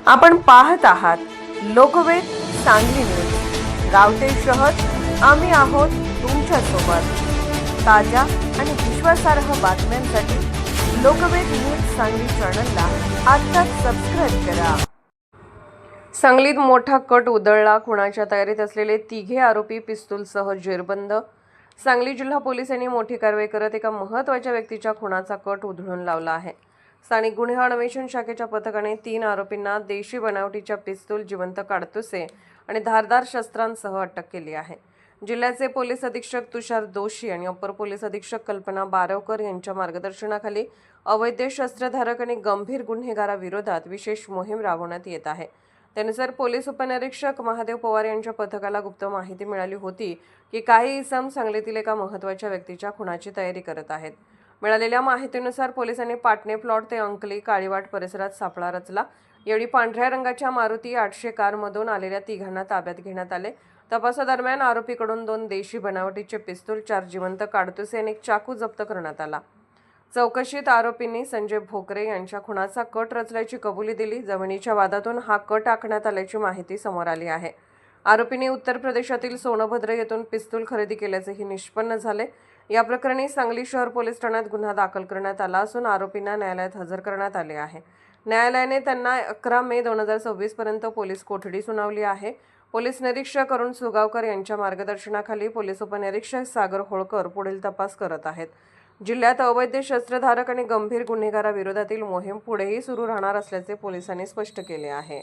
आपण पाहत आहात लोकवेद सांगली न्यूज। गावते शहर आम्ही आहोत तुमच्या सोबत। ताज्या आणि विश्वासार्ह बातम्यांसाठी लोकवेद न्यूज सांगली चॅनलला आत्ताच सबस्क्राइब करा। सांगलीत मोठा कट उधळला। खुनाच्या तयारीत असलेले तिघे आरोपी पिस्तूलसह जेरबंद। सांगली जिल्हा पोलिसांनी मोठी कारवाई करत एका महत्त्वाच्या व्यक्तीच्या खुनाचा कट उधळून लावला आहे। स्थानिक गुन्हे अन्वेषण शाखेच्या पथकाने 3 आरोपींना देशी बनावटीच्या पिस्तूल, जिवंत काडतुसे आणि धारदार शस्त्रांसह अटक केली आहे। जिल्ह्याचे पोलीस अधीक्षक तुषार दोशी आणि अपर पोलीस अधीक्षक कल्पना बारवकर यांच्या मार्गदर्शनाखाली अवैध शस्त्रधारक आणि गंभीर गुन्हेगाराविरोधात विशेष मोहीम राबवण्यात येत आहे। त्यानुसार पोलीस उपनिरीक्षक महादेव पवार यांच्या पथकाला गुप्त माहिती मिळाली होती की काही इसम सांगलीतील एका महत्त्वाच्या व्यक्तीच्या खुनाची तयारी करत आहेत। मिळालेल्या माहितीनुसार पोलिसांनी पाटणे प्लॉट ते अंकली काळीवाट परिसरात सापळा रचला। यावेळी पांढऱ्या रंगाच्या मारुती 800 कारमधून आलेल्या तिघांना ताब्यात घेण्यात आले। तपासादरम्यान आरोपीकडून 2 देशी बनावटीचे पिस्तूल, 4 जिवंत काडतुसे आणि 1 चाकू जप्त करण्यात आला। चौकशीत आरोपींनी संजय भोकरे यांच्या खुनाचा कट रचल्याची कबुली दिली। जमिनीच्या वादातून हा कट आखण्यात आल्याची माहिती समोर आली आहे। आरोपींनी उत्तर प्रदेशातील सोनभद्र येथून पिस्तूल खरेदी केल्याचेही निष्पन्न झाले। या प्रकरणी सांगली शहर पोलीस ठाण्यात गुन्हा दाखल करण्यात आला असून आरोपींना न्यायालयात हजर करण्यात आले आहे। न्यायालयाने त्यांना 11 मे 2026 पर्यंत पोलीस कोठडी सुनावली आहे। पोलीस निरीक्षक अरुण सुगावकर यांच्या मार्गदर्शनाखाली पोलीस उपनिरीक्षक सागर होळकर पुढील तपास करत आहेत। जिल्ह्यात अवैध शस्त्रधारक आणि गंभीर गुन्हेगाराविरोधातील मोहीम पुढेही सुरू राहणार असल्याचे पोलिसांनी स्पष्ट केले आहे।